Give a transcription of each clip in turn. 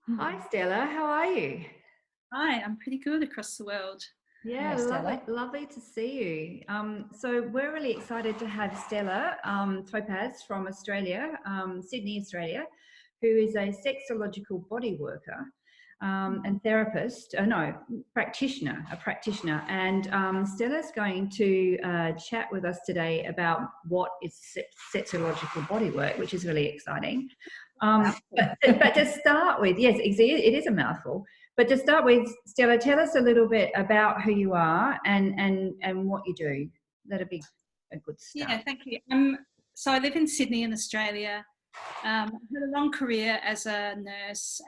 Hi Stella, how are you? Hi, I'm pretty good across the world. Yeah, Hello, lovely, Stella. lovely to see you. So we're really excited to have Stella Topaz from Australia, Sydney, Australia, who is a sexological body worker and therapist. No, practitioner, a practitioner. And Stella's going to chat with us today about what is sexological body work, which is really exciting. But to start with, yes, it is a mouthful. But to start with, Stella, tell us a little bit about who you are and what you do. That'd be a good start. Yeah, thank you. So I live in Sydney in Australia. I've had a long career as a nurse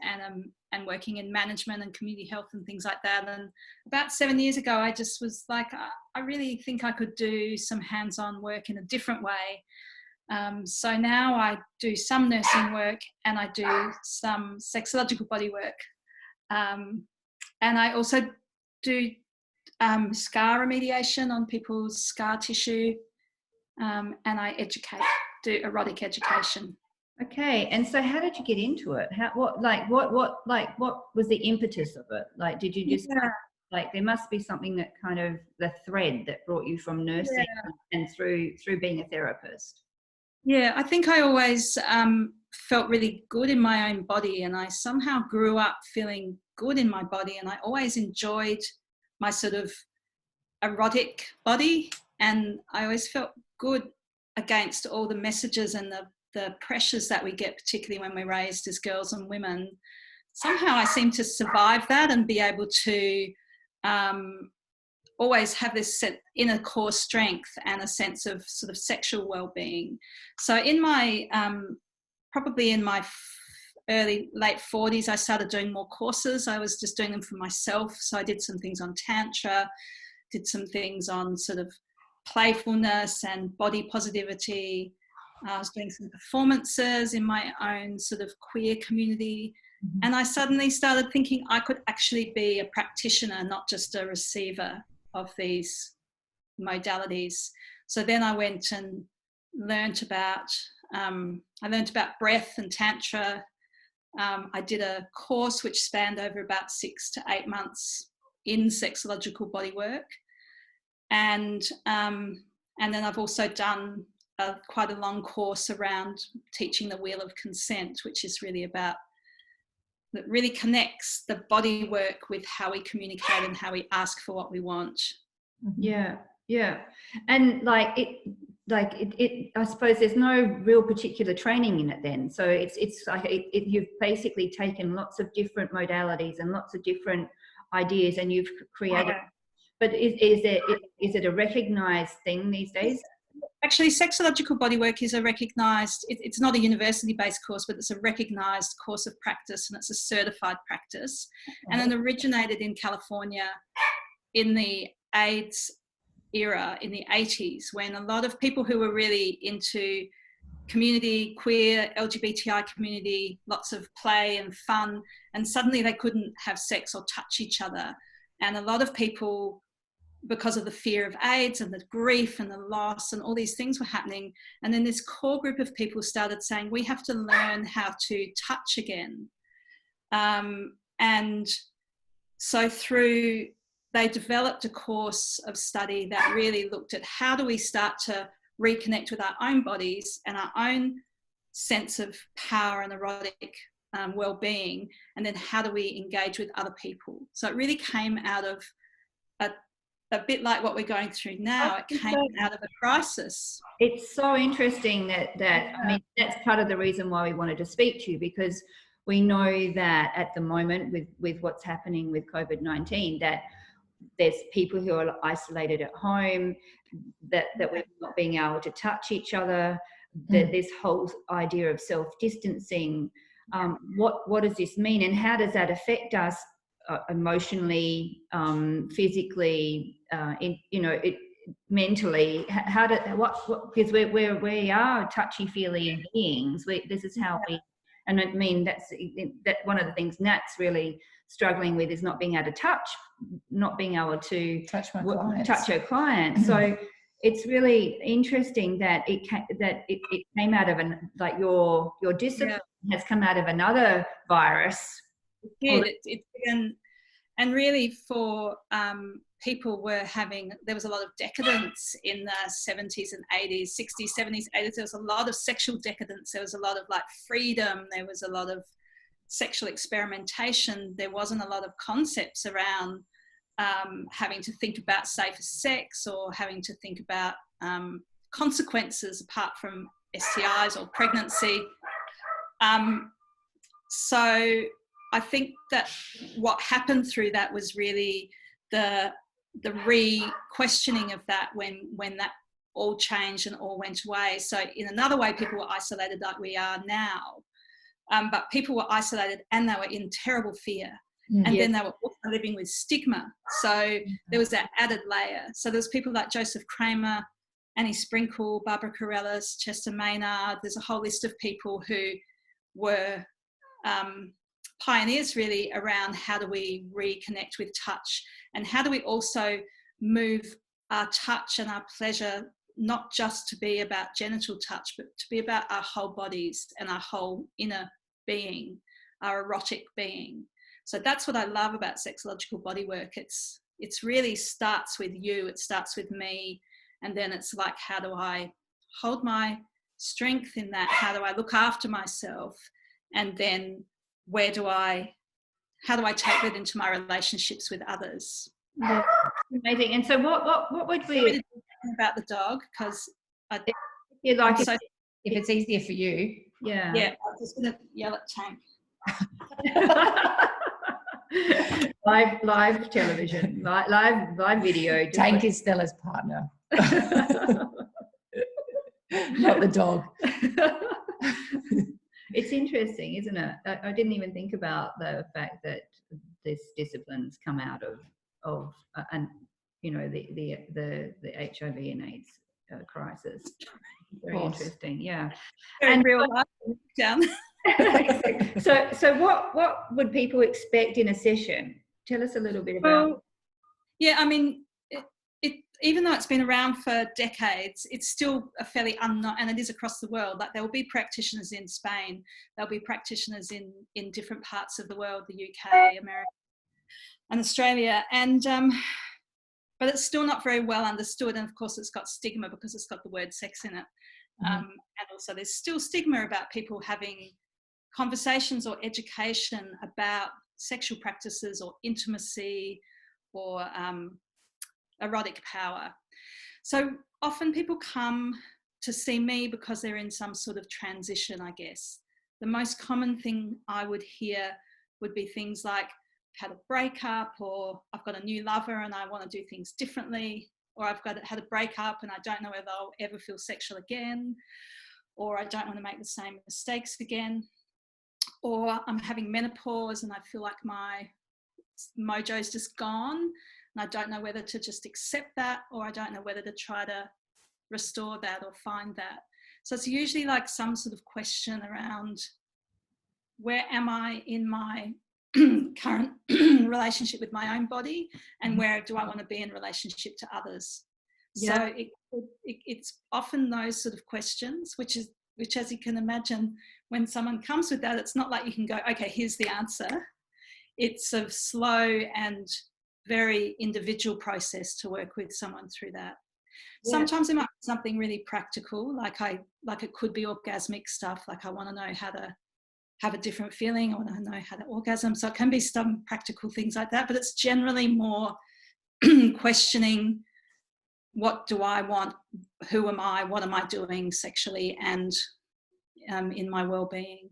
and working in management and community health and things like that. And about 7 years ago, I just was like, I really think I could do some hands-on work in a different way. So now I do some nursing work and I do some sexological body work. And I also do scar remediation on people's scar tissue, and I do erotic education. Okay, and so how did you get into it? What was the impetus of it? Like, did you just Yeah, like there must be something that kind of the thread that brought you from nursing yeah, and through being a therapist? yeah. I think I always felt really good in my own body, and I somehow grew up feeling good in my body, and I always enjoyed my sort of erotic body, and I always felt good against all the messages and the pressures that we get, particularly when we're raised as girls and women. Somehow I seem to survive that and be able to always have this inner core strength and a sense of sort of sexual well-being. So in my probably in my late 40s, I started doing more courses. I was just doing them for myself. So I did some things on tantra, did some things on sort of playfulness and body positivity. I was doing some performances in my own sort of queer community. And I suddenly started thinking I could actually be a practitioner, not just a receiver of these modalities. So then I went and learnt about breath and tantra. I did a course which spanned over about 6 to 8 months in sexological bodywork, and then I've also done quite a long course around teaching the wheel of consent, which is really about that really connects the body work with how we communicate and how we ask for what we want. Yeah, yeah. And I suppose there's no real particular training in it then. So it's like you've basically taken lots of different modalities and lots of different ideas and you've created. Yeah. But is it a recognized thing these days? Actually, sexological bodywork is a recognised, it's not a university-based course, but it's a recognised course of practice, and it's a certified practice. And it originated in California in the AIDS era in the 80s, when a lot of people who were really into community, queer, LGBTI community, lots of play and fun, and suddenly they couldn't have sex or touch each other. And a lot of people, because of the fear of AIDS and the grief and the loss and all these things were happening. And then this core group of people started saying, we have to learn how to touch again. And so they developed a course of study that really looked at how do we start to reconnect with our own bodies and our own sense of power and erotic well-being, and then how do we engage with other people. So it really came out of a bit like what we're going through now. It came out of a crisis. It's so interesting that I mean, that's part of the reason why we wanted to speak to you, because we know that at the moment with what's happening with COVID-19, that there's people who are isolated at home, that we're not being able to touch each other, that this whole idea of self-distancing. What does this mean, and how does that affect us emotionally, physically, mentally? Because we are touchy-feely beings. This is how we, and I mean that one of the things Nat's really struggling with is not being able to touch, not being able to touch her clients. So it's really interesting that it came out of like your discipline has come out of another virus. It began, and really for people there was a lot of decadence in the 70s and 80s, 60s, 70s, 80s. There was a lot of sexual decadence. There was a lot of like freedom. There was a lot of sexual experimentation. There wasn't a lot of concepts around having to think about safer sex or having to think about consequences apart from STIs or pregnancy. So I think that what happened through that was really the re-questioning of that when that all changed and all went away. So in another way, people were isolated like we are now, but people were isolated and they were in terrible fear. And then they were also living with stigma. So there was that added layer. So there was people like Joseph Kramer, Annie Sprinkle, Barbara Carellis, Chester Maynard. There's a whole list of people who were pioneers really around how do we reconnect with touch, and how do we also move our touch and our pleasure not just to be about genital touch, but to be about our whole bodies and our whole inner being, our erotic being. So that's what I love about sexological bodywork. It's really starts with you, it starts with me, and then it's like, how do I hold my strength in that? How do I look after myself? And then how do I take that into my relationships with others? Yeah, amazing. And so what would we really about the dog, because you'd like if it's easier for you. Yeah, I'm just gonna yell at Tank. live television, live video. Tank is Stella's partner, not the dog. It's interesting, isn't it? I didn't even think about the fact that this disciplines come out of and you know the HIV and AIDS crisis. Very interesting, yeah. Very real life down. So what would people expect in a session? Tell us a little bit about. Well, yeah, I mean, even though it's been around for decades, it's still a fairly unknown, and it is across the world. Like there will be practitioners in Spain, there'll be practitioners in different parts of the world, the UK, America, and Australia, and but it's still not very well understood. And of course, it's got stigma because it's got the word sex in it, and also there's still stigma about people having conversations or education about sexual practices or intimacy or erotic power. So often people come to see me because they're in some sort of transition, I guess. The most common thing I would hear would be things like, had a breakup, or I've got a new lover and I want to do things differently, or I've had a breakup and I don't know whether I'll ever feel sexual again, or I don't want to make the same mistakes again, or I'm having menopause and I feel like my mojo's just gone and I don't know whether to just accept that, or I don't know whether to try to restore that or find that. So it's usually like some sort of question around, where am I in my current relationship with my own body, and where do I want to be in relationship to others? So it's often those sort of questions, which as you can imagine, when someone comes with that, it's not like you can go, okay, here's the answer. It's a slow and very individual process to work with someone through that. Sometimes it might be something really practical, like it could be orgasmic stuff, like I want to know how to have a different feeling, I want to know how to orgasm. So it can be some practical things like that, but it's generally more questioning, what do I want? Who am I? What am I doing sexually and in my well-being?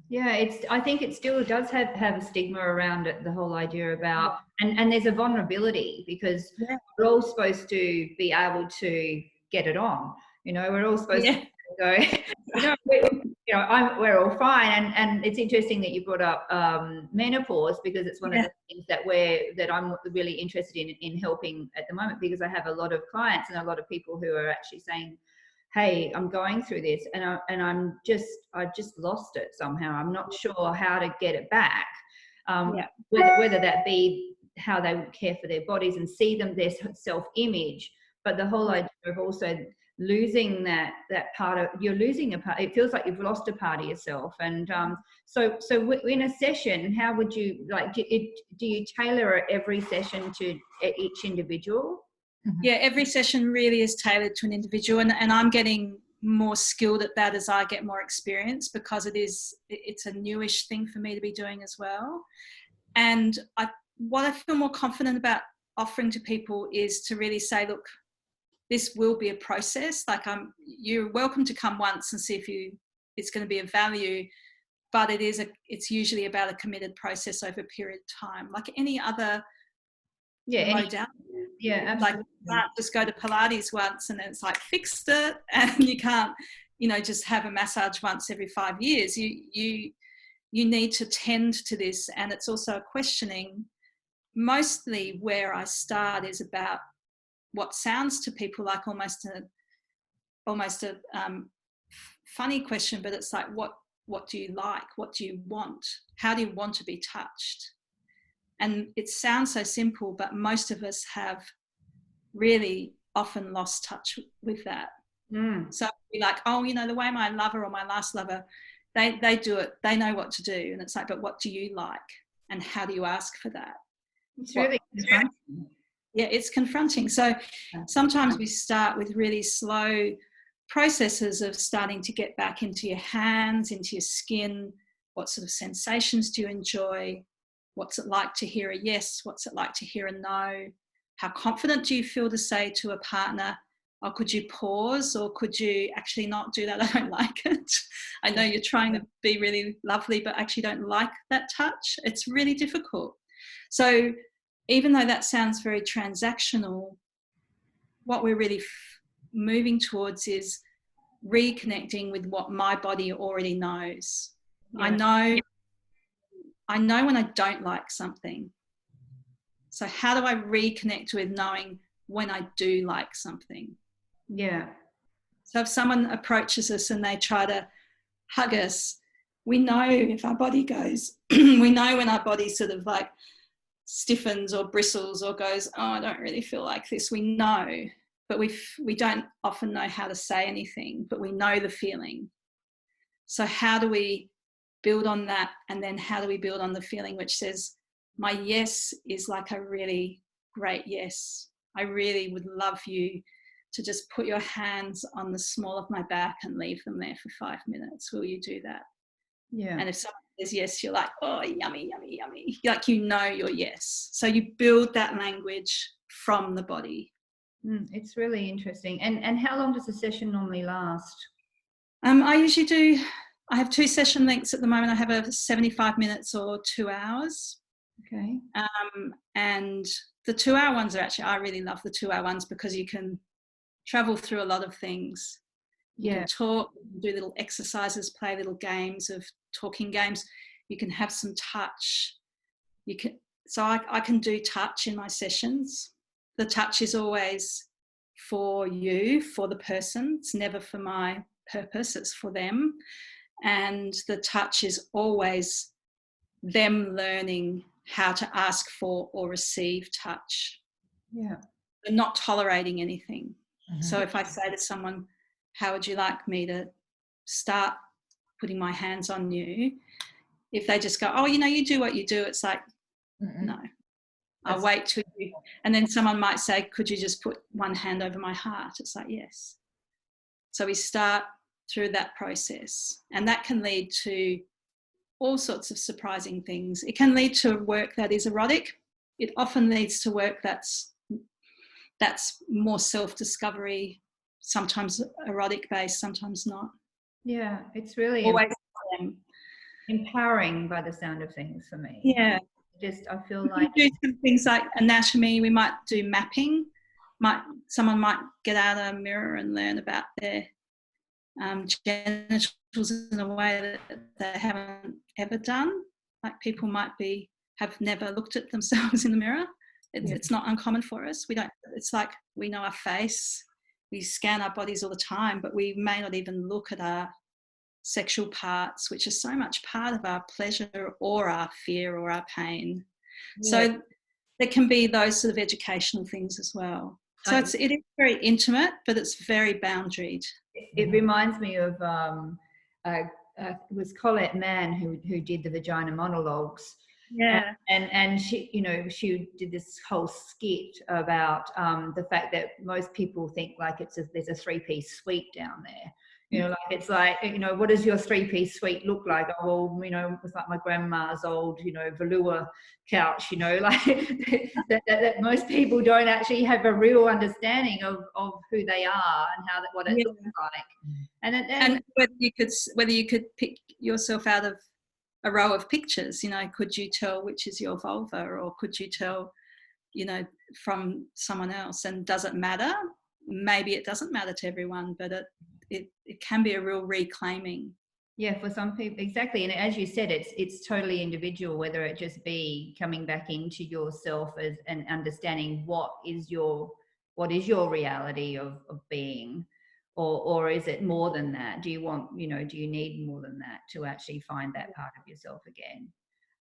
Yeah, I think it still does have a stigma around it, the whole idea about, and there's a vulnerability, because we're all supposed to be able to get it on. You know, we're all supposed to go, we're all fine. And it's interesting that you brought up menopause, because it's one of the things that I'm really interested in helping at the moment, because I have a lot of clients and a lot of people who are actually saying, hey, I'm going through this and I just lost it somehow. I'm not sure how to get it back. Whether that be how they care for their bodies and see them, their self-image, but the whole idea of also losing that part of, you're losing a part, it feels like you've lost a part of yourself. And so in a session, how would you, like, do you tailor every session to each individual? Yeah, every session really is tailored to an individual, and I'm getting more skilled at that as I get more experience, because it's a newish thing for me to be doing as well. And what I feel more confident about offering to people is to really say, look, this will be a process. Like, you're welcome to come once and see if it's going to be of value, but it's usually about a committed process over a period of time, like any other modality. Yeah, absolutely. Like, you can't just go to Pilates once and then it's like fixed it, and you can't, just have a massage once every 5 years. You need to tend to this, and it's also a questioning. Mostly where I start is about what sounds to people like almost a funny question, but it's like, what do you like? What do you want? How do you want to be touched? And it sounds so simple, but most of us have really often lost touch with that. So we're like, oh, the way my lover or my last lover, they do it, they know what to do. And it's like, but what do you like? And how do you ask for that? It's really confronting. Yeah, it's confronting. So sometimes we start with really slow processes of starting to get back into your hands, into your skin. What sort of sensations do you enjoy? What's it like to hear a yes? What's it like to hear a no? How confident do you feel to say to a partner, oh, could you pause, or could you actually not do that? I don't like it. I know you're trying to be really lovely, but actually don't like that touch. It's really difficult. So even though that sounds very transactional, what we're really moving towards is reconnecting with what my body already knows. Yeah. I know when I don't like something. So how do I reconnect with knowing when I do like something? Yeah. So if someone approaches us and they try to hug us, we know if our body goes, we know when our body sort of like stiffens or bristles or goes, oh, I don't really feel like this. We know, but we don't often know how to say anything, but we know the feeling. So how do we build on that? And then how do we build on the feeling which says, my yes is like a really great yes. I really would love you to just put your hands on the small of my back and leave them there for 5 minutes. Will you do that? Yeah. And if someone says yes, you're like, oh, yummy, yummy, yummy. Like, your yes. So you build that language from the body. It's really interesting. And how long does a session normally last? I have 2 session lengths at the moment. I have a 75 minutes or 2 hours. Okay. And the 2-hour ones I really love the 2-hour ones, because you can travel through a lot of things. You can talk, do little exercises, play little games of talking games. You can have some touch. So I can do touch in my sessions. The touch is always for you, for the person. It's never for my purpose, it's for them. And the touch is always them learning how to ask for or receive touch. Yeah. They're not tolerating anything. So if I say to someone, how would you like me to start putting my hands on you? If they just go, oh, you do what you do, it's like, no, I'll wait till you. And then someone might say, could you just put one hand over my heart? It's like, yes. So we start through that process, and that can lead to all sorts of surprising things. It can lead to work that is erotic. It often leads to work that's more self-discovery, sometimes erotic based, sometimes not. Yeah, it's really always empowering by the sound of things for me. Yeah. I feel like we do some things like anatomy. We might do mapping. Someone might get out a mirror and learn about their genitals in a way that they haven't ever done. Like, people might have never looked at themselves in the mirror. It's not uncommon for us. It's like, we know our face. We scan our bodies all the time, but we may not even look at our sexual parts, which are so much part of our pleasure or our fear or our pain. Yeah. So there can be those sort of educational things as well. So it is very intimate, but it's very boundaried. It reminds me of it was Colette Mann who did the vagina monologues. Yeah. And she, you know, she did this whole skit about the fact that most people think like there's a 3-piece suite down there. You know, like it's like, you know, what does your 3-piece suite look like? Oh, well, you know, it's like my grandma's old, you know, velour couch, you know, like that most people don't actually have a real understanding of who they are and what it looks like. And whether you could pick yourself out of a row of pictures, you know, could you tell which is your vulva, or could you tell, you know, from someone else? And does it matter? Maybe it doesn't matter to everyone, but it can be a real reclaiming. Yeah, for some people, exactly. And as you said, it's totally individual, whether it just be coming back into yourself and understanding what is your reality of being, or is it more than that? Do you want, you know, do you need more than that to actually find that part of yourself again?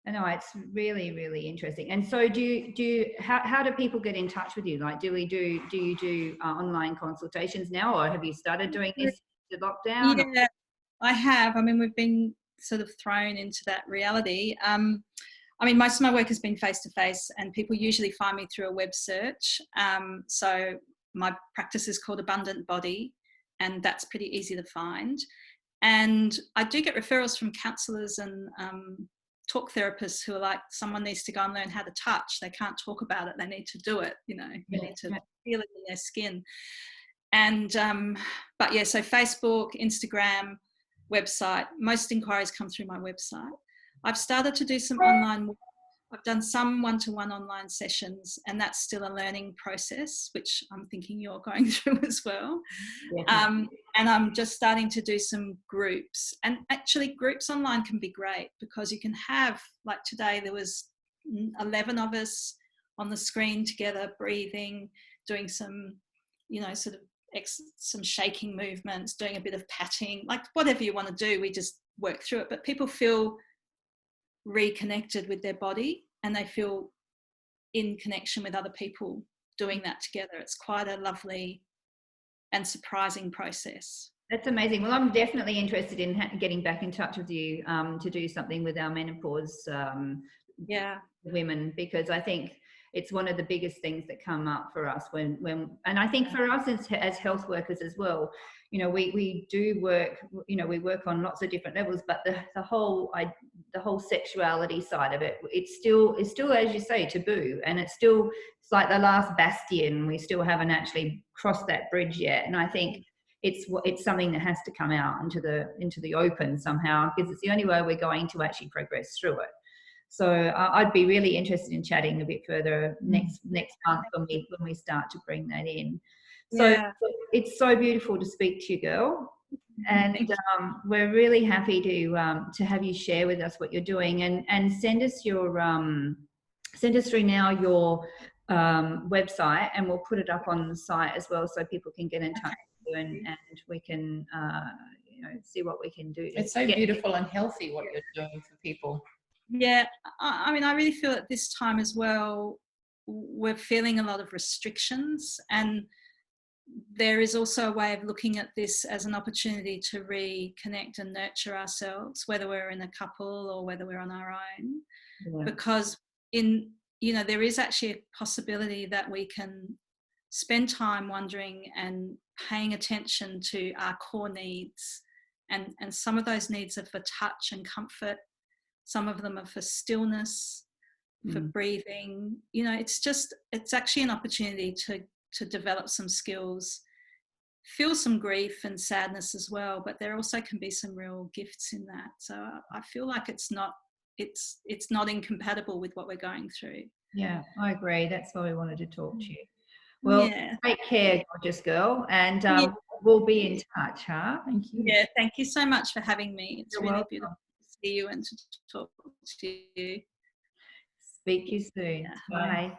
I know it's really, really interesting. And so how do people get in touch with you? Like, do you do online consultations now, or have you started doing this to lockdown? Yeah, I have. I mean, we've been sort of thrown into that reality. I mean, most of my work has been face-to-face, and people usually find me through a web search. So my practice is called Abundant Body, and that's pretty easy to find. And I do get referrals from counsellors and talk therapists who are like, someone needs to go and learn how to touch. They can't talk about it. They need to do it, you know, they need to feel it in their skin. And, but yeah, so Facebook, Instagram, website, most inquiries come through my website. I've started to do some online work. I've done some one-to-one online sessions, and that's still a learning process, which I'm thinking you're going through as well. And I'm just starting to do some groups. And actually groups online can be great, because you can have, like today, there was 11 of us on the screen together, breathing, doing some, you know, sort of some shaking movements, doing a bit of patting, like whatever you want to do, we just work through it. But people feel reconnected with their body, and they feel in connection with other people doing that together. It's quite a lovely and surprising process. That's amazing. Well, I'm definitely interested in getting back in touch with you to do something with our menopause women, because I think it's one of the biggest things that come up for us when and I think for us as health workers as well, you know, we do work, you know, we work on lots of different levels, but the whole sexuality side of it, it's still, as you say, taboo, and it's like the last bastion. We still haven't actually crossed that bridge yet, and I think it's something that has to come out into the open somehow, because it's the only way we're going to actually progress through it. So I'd be really interested in chatting a bit further next month when we start to bring that in. So it's so beautiful to speak to you, girl, and we're really happy to have you share with us what you're doing, and send us through now your website, and we'll put it up on the site as well, so people can get in touch with you, and we can you know, see what we can do. It's so beautiful and healthy what you're doing for people. Yeah, I mean, I really feel at this time as well, we're feeling a lot of restrictions, and there is also a way of looking at this as an opportunity to reconnect and nurture ourselves, whether we're in a couple or whether we're on our own, because there is actually a possibility that we can spend time wondering and paying attention to our core needs, and some of those needs are for touch and comfort. Some of them are for stillness, for breathing. You know, it's actually an opportunity to develop some skills, feel some grief and sadness as well, but there also can be some real gifts in that. So I feel like it's not incompatible with what we're going through. Yeah, I agree. That's why we wanted to talk to you. Well, take care, gorgeous girl, and we'll be in touch, huh? Thank you. Yeah, thank you so much for having me. It's You're really welcome. beautiful to see you and to talk to you. Speak to you soon. Bye.